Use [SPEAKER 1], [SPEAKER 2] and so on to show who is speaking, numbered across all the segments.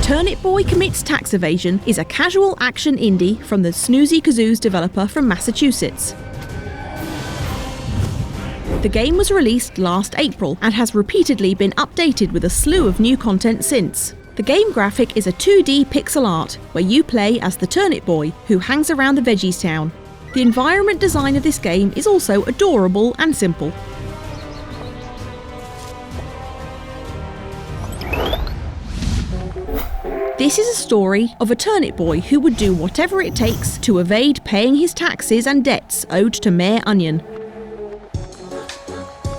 [SPEAKER 1] Turnip Boy Commits Tax Evasion is a casual action indie from the Snoozy Kazoo's developer from Massachusetts. The game was released last April and has repeatedly been updated with a slew of new content since. The game graphic is a 2D pixel art where you play as the Turnip Boy who hangs around the Veggies town. The environment design of this game is also adorable and simple. This is a story of a turnip boy who would do whatever it takes to evade paying his taxes and debts owed to Mayor Onion.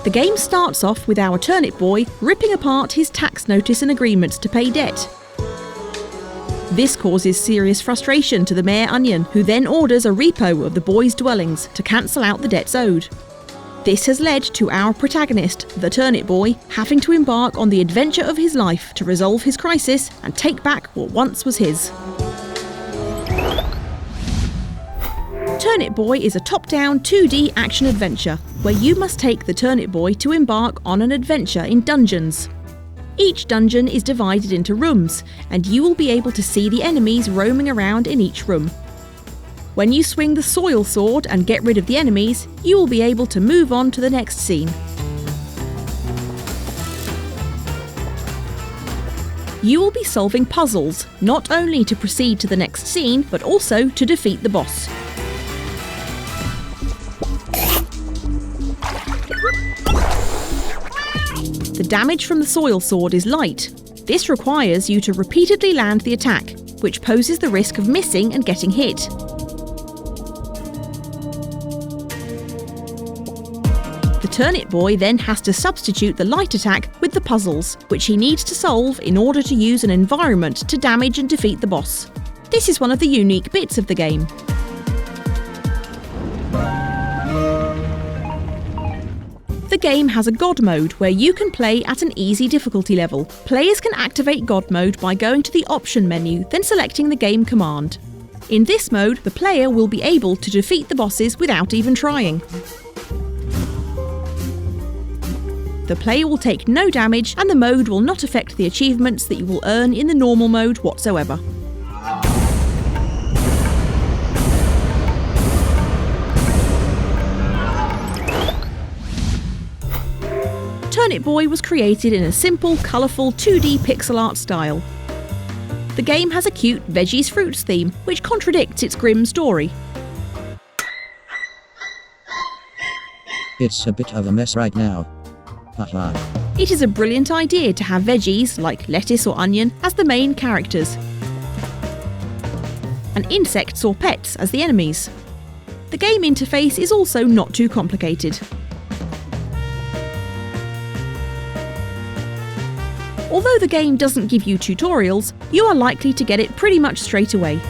[SPEAKER 1] The game starts off with our turnip boy ripping apart his tax notice and agreements to pay debt. This causes serious frustration to the Mayor Onion, who then orders a repo of the boy's dwellings to cancel out the debts owed. This has led to our protagonist, the Turnip Boy, having to embark on the adventure of his life to resolve his crisis and take back what once was his. Turnip Boy is a top-down 2D action-adventure where you must take the Turnip Boy to embark on an adventure in dungeons. Each dungeon is divided into rooms, and you will be able to see the enemies roaming around in each room. When you swing the soil sword and get rid of the enemies, you will be able to move on to the next scene. You will be solving puzzles, not only to proceed to the next scene, but also to defeat the boss. The damage from the soil sword is light. This requires you to repeatedly land the attack, which poses the risk of missing and getting hit. The Turnip Boy then has to substitute the light attack with the puzzles, which he needs to solve in order to use an environment to damage and defeat the boss. This is one of the unique bits of the game. The game has a God mode where you can play at an easy difficulty level. Players can activate God mode by going to the option menu, then selecting the game command. In this mode, the player will be able to defeat the bosses without even trying. The player will take no damage, and the mode will not affect the achievements that you will earn in the normal mode whatsoever. Turnip Boy was created in a simple, colourful 2D pixel art style. The game has a cute Veggies Fruits theme, which contradicts its grim story.
[SPEAKER 2] It's a bit of a mess right now. Haha.
[SPEAKER 1] It is a brilliant idea to have veggies, like lettuce or onion, as the main characters, and insects or pets as the enemies. The game interface is also not too complicated. Although the game doesn't give you tutorials, you are likely to get it pretty much straight away.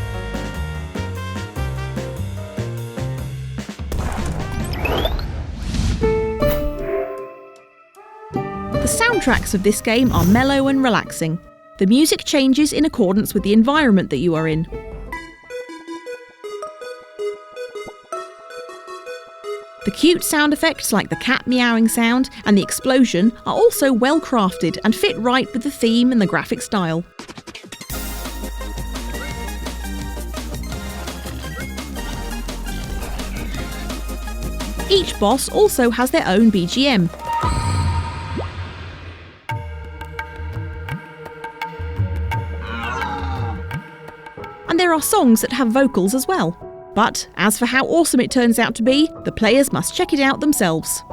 [SPEAKER 1] The soundtracks of this game are mellow and relaxing. The music changes in accordance with the environment that you are in. The cute sound effects like the cat meowing sound and the explosion are also well crafted and fit right with the theme and the graphic style. Each boss also has their own BGM. And there are songs that have vocals as well. But as for how awesome it turns out to be, the players must check it out themselves.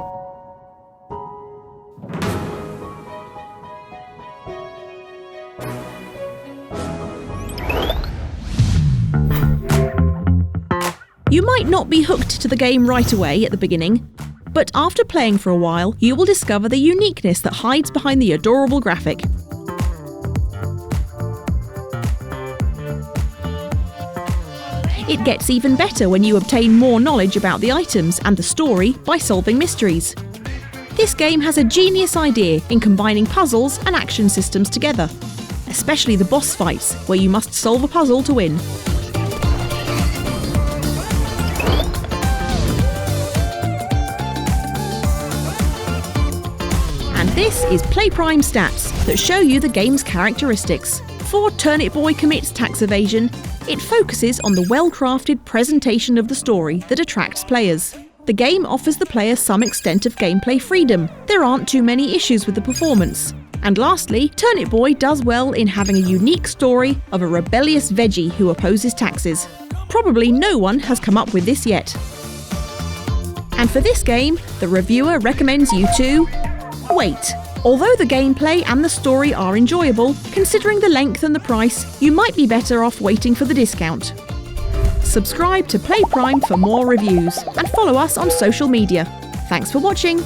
[SPEAKER 1] You might not be hooked to the game right away at the beginning, but after playing for a while, you will discover the uniqueness that hides behind the adorable graphic. It gets even better when you obtain more knowledge about the items and the story by solving mysteries. This game has a genius idea in combining puzzles and action systems together, especially the boss fights, where you must solve a puzzle to win. And this is PlayPrime stats that show you the game's characteristics. Before Turnip Boy commits tax evasion, it focuses on the well-crafted presentation of the story that attracts players. The game offers the player some extent of gameplay freedom. There aren't too many issues with the performance. And lastly, Turnip Boy does well in having a unique story of a rebellious veggie who opposes taxes. Probably no one has come up with this yet. And for this game, the reviewer recommends you to wait. Although the gameplay and the story are enjoyable, considering the length and the price, you might be better off waiting for the discount. Subscribe to PlayPrime for more reviews and follow us on social media. Thanks for watching!